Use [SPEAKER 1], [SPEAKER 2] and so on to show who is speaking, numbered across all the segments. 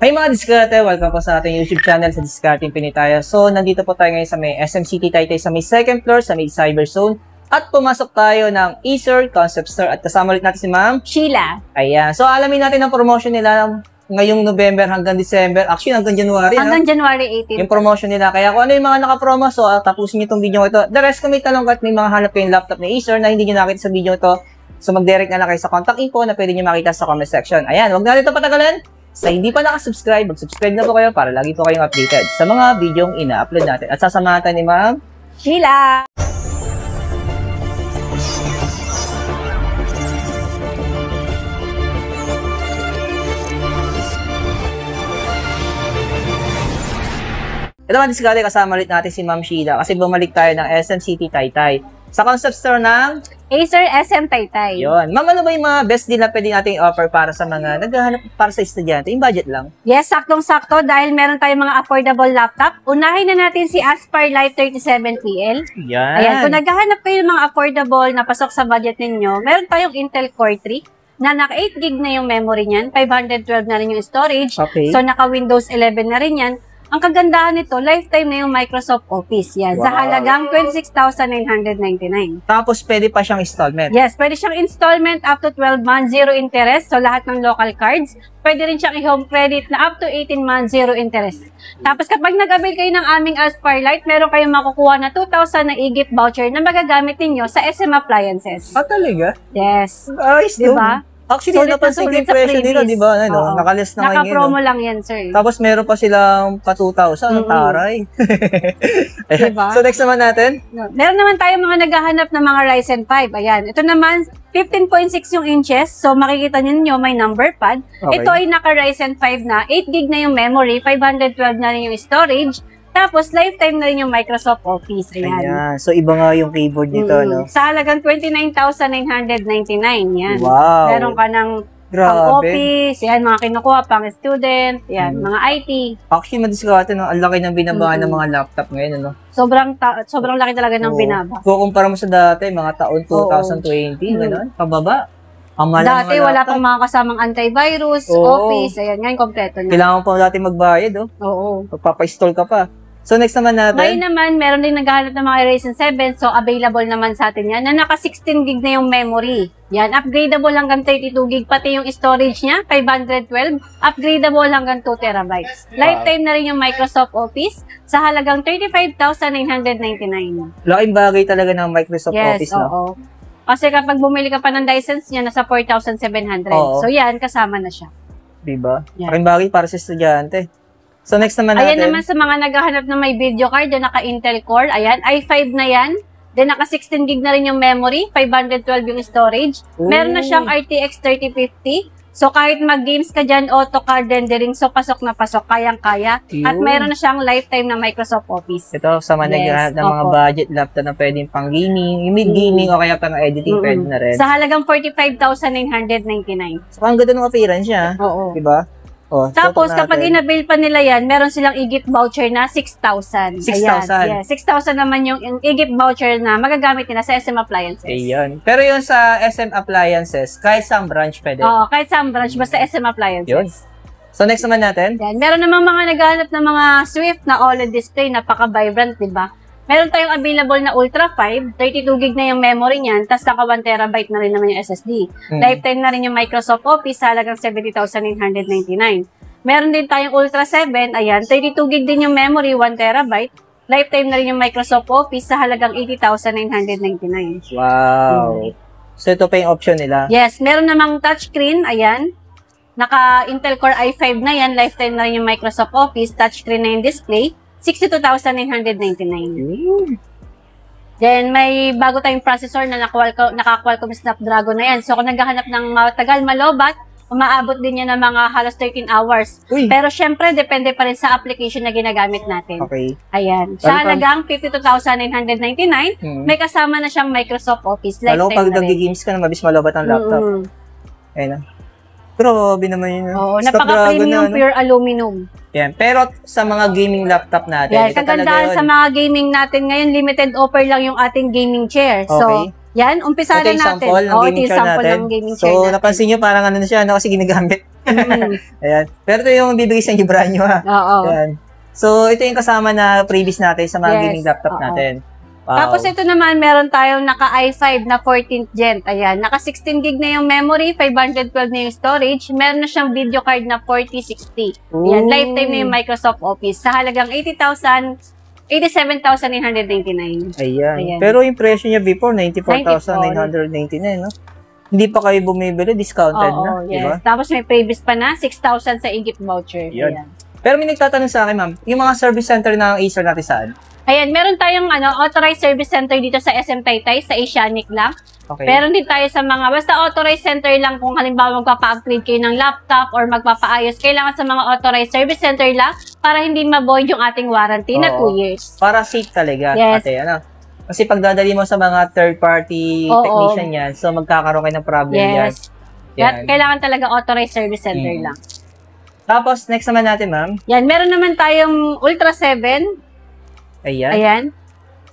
[SPEAKER 1] Hi mga diskarte! Welcome po sa ating YouTube channel sa Discarding Pinoy tayo. So, nandito po tayo ngayon sa may SM City Taytay sa may second floor sa may Cyber Zone. At pumasok tayo ng Acer Concept Store at kasama ulit natin si Ma'am
[SPEAKER 2] Sheila.
[SPEAKER 1] Ayan. So, alamin natin ang promotion nila ngayong November hanggang December. Actually, hanggang January.
[SPEAKER 2] Hanggang January 18.
[SPEAKER 1] Yung promotion nila. Kaya kung ano yung mga naka-promo, so tapusin nyo itong video ito. The rest, kung may talong at may mga hanap kayong laptop ni Acer na hindi nyo nakita sa video ito, so mag-direct na lang kayo sa contact info na pwede nyo makita sa comment section. Ayan, huwag na ito patagalan. Sa hindi pa nakasubscribe, mag-subscribe na po kayo para lagi po kayong updated sa mga videong ina-upload natin. At sasamahan ni Ma'am
[SPEAKER 2] Sheila.
[SPEAKER 1] Ito mga diskarte, kasama ulit natin si Ma'am Sheila kasi bumalik tayo ng SM City Taytay sa concept store ng
[SPEAKER 2] Acer SM Taytay.
[SPEAKER 1] Yun. Ma'am, ano ba yung mga best deal na pwede natin offer para sa mga naghahanap para sa estudyante? Yung budget lang?
[SPEAKER 2] Yes, saktong-sakto dahil meron tayong mga affordable laptop. Unahin na natin si Aspire Life 37PL.
[SPEAKER 1] Yan.
[SPEAKER 2] Ayan, kung naghahanap kayo ng mga affordable na pasok sa budget ninyo, meron tayong Intel Core 3 na naka 8 GB na yung memory niyan, 512 na rin yung storage.
[SPEAKER 1] Okay.
[SPEAKER 2] So, naka Windows 11 na rin yan. Ang kagandahan nito, lifetime na yung Microsoft Office. Yan,
[SPEAKER 1] wow.
[SPEAKER 2] Sa halagang 26,999.
[SPEAKER 1] Tapos, pwede pa siyang installment.
[SPEAKER 2] Yes, pwede siyang installment up to 12 months, zero interest. So, lahat ng local cards. Pwede rin siyang i-home credit na up to 18 months, zero interest. Tapos, kapag nag-avail kayo ng aming Aspire Lite, meron kayong makukuha na 2,000 na e-gift voucher na magagamit ninyo sa SM Appliances.
[SPEAKER 1] Ah, talaga?
[SPEAKER 2] Yes.
[SPEAKER 1] Ayos,
[SPEAKER 2] diba?
[SPEAKER 1] Actually, napansin ko yung presyo nila, di ba? Ano, nakalist na ngayon.
[SPEAKER 2] Naka-promo lang yan, sir.
[SPEAKER 1] Tapos, meron pa silang pa 2,000. Taray.
[SPEAKER 2] Diba?
[SPEAKER 1] So, next naman natin.
[SPEAKER 2] Meron naman tayo mga naghahanap ng mga Ryzen 5. Ayan. Ito naman, 15.6 yung inches. So, makikita niyo may number pad.
[SPEAKER 1] Okay.
[SPEAKER 2] Ito ay naka-Ryzen 5 na. 8 GB na yung memory. 512 na rin yung storage. Tapos, lifetime na rin yung Microsoft Office. Ayan.
[SPEAKER 1] Ayan. So, iba nga yung keyboard nito, no?
[SPEAKER 2] Sa halagang 29,999. Yan.
[SPEAKER 1] Wow.
[SPEAKER 2] Meron ka ng pang-office. Yan, mga kinukuha, pang-student. Yan, mga IT.
[SPEAKER 1] Actually, madiskarte, no? Ang laki ng binabahan ng mga laptop ngayon, ano?
[SPEAKER 2] Sobrang laki talaga ng binaba.
[SPEAKER 1] Kukumpara mo sa dati, mga taon 2020, gano'n? Pababa.
[SPEAKER 2] Dati, wala pang mga kasamang antivirus, Office. Ayan, ngayon, kompleto na.
[SPEAKER 1] Kailangan pa dati magbayad, oh.
[SPEAKER 2] Oo.
[SPEAKER 1] Magpapa-install ka pa. So, next naman natin.
[SPEAKER 2] Ngayon naman, meron din naghahanap ng mga Ryzen 7. So, available naman sa atin yan. Na naka 16 GB na yung memory. Yan, upgradable hanggang 32 GB. Pati yung storage niya, 512. Upgradable hanggang 2 TB. Lifetime na rin yung Microsoft Office sa halagang 35,999.
[SPEAKER 1] Laking bagay talaga ng Microsoft Office, no?
[SPEAKER 2] Oo. Kasi kapag bumili ka pa ng license niya, nasa 4,700. So, yan, kasama na siya.
[SPEAKER 1] Diba? Laking bagay para sa estudyante. So, next naman natin.
[SPEAKER 2] Ayan naman sa mga naghahanap ng may video card, yan naka Intel Core. Ayan, i5 na yan. Then, naka 16 GB na rin yung memory, 512 yung storage. Meron na siyang RTX 3050. So, kahit mag-games ka dyan, auto-card rendering, so pasok na pasok, kayang-kaya. At meron na siyang lifetime na Microsoft Office.
[SPEAKER 1] Ito, sa mga naghahanap ng mga budget laptop na pwedeng pang gaming, yung mid-gaming o kaya pang editing, pwede na rin.
[SPEAKER 2] Sa halagang 45,999.
[SPEAKER 1] So, ang ganda ng appearance niya.
[SPEAKER 2] Oo.
[SPEAKER 1] Diba? Oh,
[SPEAKER 2] tapos, kapag in-avail pa nila yan, meron silang e-gift voucher na 6,000.
[SPEAKER 1] 6,000?
[SPEAKER 2] Yeah, 6,000 naman yung e-gift voucher na magagamit nila sa SM Appliances.
[SPEAKER 1] Ayan. Pero yung sa SM Appliances, kahit sa branch pwede?
[SPEAKER 2] Oo, kahit sa branch, basta SM Appliances.
[SPEAKER 1] Yun. So, next naman natin?
[SPEAKER 2] Yan. Meron namang mga naghahanap ng mga Swift na OLED display, napaka-vibrant, diba? Meron tayong available na Ultra 5, 32 GB na yung memory niyan, tapos naka 1 TB na rin naman yung SSD. Lifetime na rin yung Microsoft Office, halagang 70,999. Meron din tayong Ultra 7, ayan, 32 GB din yung memory, 1 TB. Lifetime na rin yung Microsoft Office sa halagang 80,999.
[SPEAKER 1] Wow! So, ito pa yung option nila?
[SPEAKER 2] Yes, meron namang touchscreen, ayan. Naka Intel Core i5 na yan, lifetime na rin yung Microsoft Office, touchscreen na yung display. 62,999. Then, may bago tayong processor na naka-Qualcomm Snapdragon na yan. So, kung naghahanap ng matagal malobat, umaabot din yan ng mga halos 13 hours.
[SPEAKER 1] Uy.
[SPEAKER 2] Pero, syempre, depende pa rin sa application na ginagamit natin.
[SPEAKER 1] Okay.
[SPEAKER 2] Ayan. Sa halagang 52,999, may kasama na siyang Microsoft Office.
[SPEAKER 1] Lalo
[SPEAKER 2] Lifetime
[SPEAKER 1] pag nag-games ka na, mabis malobat ang laptop. Ayun na. Grabe naman yun.
[SPEAKER 2] Oo, napaka-premium pure aluminum.
[SPEAKER 1] Yan. Pero sa mga gaming laptop natin,
[SPEAKER 2] yan, kagandahan sa mga gaming natin ngayon, limited offer lang yung ating gaming chair. So, yan, umpisa na natin.
[SPEAKER 1] Ito yung sample ng gaming chair natin.
[SPEAKER 2] So,
[SPEAKER 1] napansin nyo, parang ano na siya, kasi ginagamit. Ayan. Pero ito yung bibigay sa inyo brand nyo, ha?
[SPEAKER 2] Oo.
[SPEAKER 1] Ayan. So, ito yung kasama na previous natin sa mga gaming laptop natin. Wow.
[SPEAKER 2] Tapos ito naman, meron tayong naka i5 na 14th gen. Ayan, naka 16 gig na yung memory, 512 na yung storage. Meron na siyang video card na 4060. Ayan, lifetime na yung Microsoft Office. Sa halagang 87,999.
[SPEAKER 1] Ayan. Pero yung presyo niya before, 94,999, no? Hindi pa kayo bumibili, discounted na,
[SPEAKER 2] yes.
[SPEAKER 1] diba?
[SPEAKER 2] Tapos may previous pa na, 6,000 sa Igip voucher.
[SPEAKER 1] Ayan. Pero may nagtatanong sa akin, ma'am, yung mga service center ng Acer natin saan?
[SPEAKER 2] Ayan, meron tayong authorized service center dito sa SM Taytay, sa Asianic lang.
[SPEAKER 1] Okay.
[SPEAKER 2] Meron din tayo sa mga, basta authorized center lang kung halimbawa magpapa-upgrade kayo ng laptop or magpapaayos, kailangan sa mga authorized service center lang para hindi ma-void yung ating warranty na 2 years.
[SPEAKER 1] Para safe talaga,
[SPEAKER 2] yes.
[SPEAKER 1] ate, ano? Kasi pag dadali mo sa mga third-party technician yan, so magkakaroon kayo ng problem
[SPEAKER 2] yes. Yan. Kailangan talaga authorized service center lang.
[SPEAKER 1] Tapos, next naman natin, ma'am.
[SPEAKER 2] Yan, meron naman tayong Ultra 7. Ayan.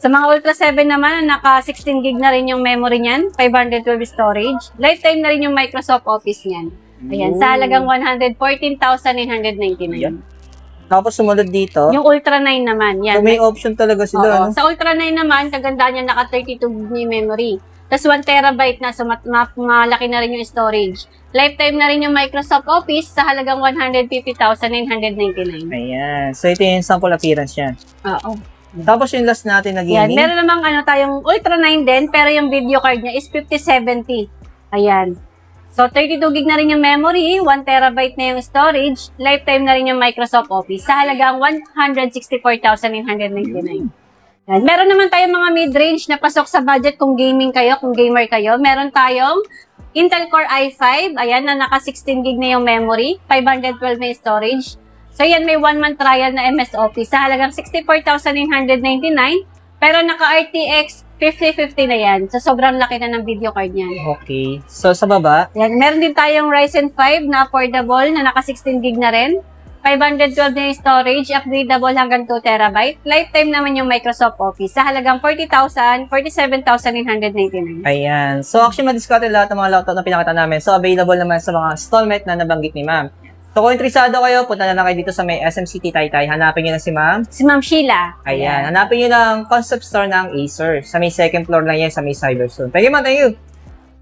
[SPEAKER 2] Sa mga Ultra 7 naman, naka 16 gig na rin yung memory niyan, 512 storage. Lifetime na rin yung Microsoft Office niyan. Ayan, sa halagang 114,999.
[SPEAKER 1] Ayan. Tapos sumunod dito.
[SPEAKER 2] Yung Ultra 9 naman, yan.
[SPEAKER 1] So may option talaga sila, no?
[SPEAKER 2] Sa Ultra 9 naman, kaganda niya, naka 32 gig yung memory. Tapos 1 terabyte na, so malaki na rin yung storage. Lifetime na rin yung Microsoft Office sa halagang 150,999.
[SPEAKER 1] Ayan. So ito yung sample appearance yan.
[SPEAKER 2] Oo.
[SPEAKER 1] Tapos yung last natin na gaming.
[SPEAKER 2] Yan, meron namang tayong Ultra 9 din, pero yung video card niya is 5070. Ayan. So, 32 gig na rin yung memory, 1 terabyte na yung storage, lifetime na rin yung Microsoft Office sa halagang 164,999. Yan. Meron naman tayong mga mid-range na pasok sa budget kung gaming kayo, kung gamer kayo. Meron tayong Intel Core i5, ayan, na naka 16 gig na yung memory, 512 na yung storage. So, yan, may 1-month trial na MS Office sa halagang 64,999, pero naka-RTX 5050 na yan. So, sobrang laki na ng video card niyan.
[SPEAKER 1] Okay. So, sa baba?
[SPEAKER 2] Yan, meron din tayong Ryzen 5 na affordable na naka 16 gig na rin. 512 na yung storage, upgradable hanggang 2 terabyte. Lifetime naman yung Microsoft Office sa halagang 47,999.
[SPEAKER 1] Ayan. So, actually, madiscarded lahat ng mga laptop na pinakita namin. So, available naman sa mga installment na nabanggit ni ma'am. So, kung interesado kayo, punta na lang kayo dito sa may SM City Taytay. Hanapin nyo na si ma'am.
[SPEAKER 2] Si Ma'am Sheila.
[SPEAKER 1] Ayan. Hanapin nyo lang concept store ng Acer. Sa may second floor lang yan, sa may Cyberzone. Thank you, ma'am. Thank you.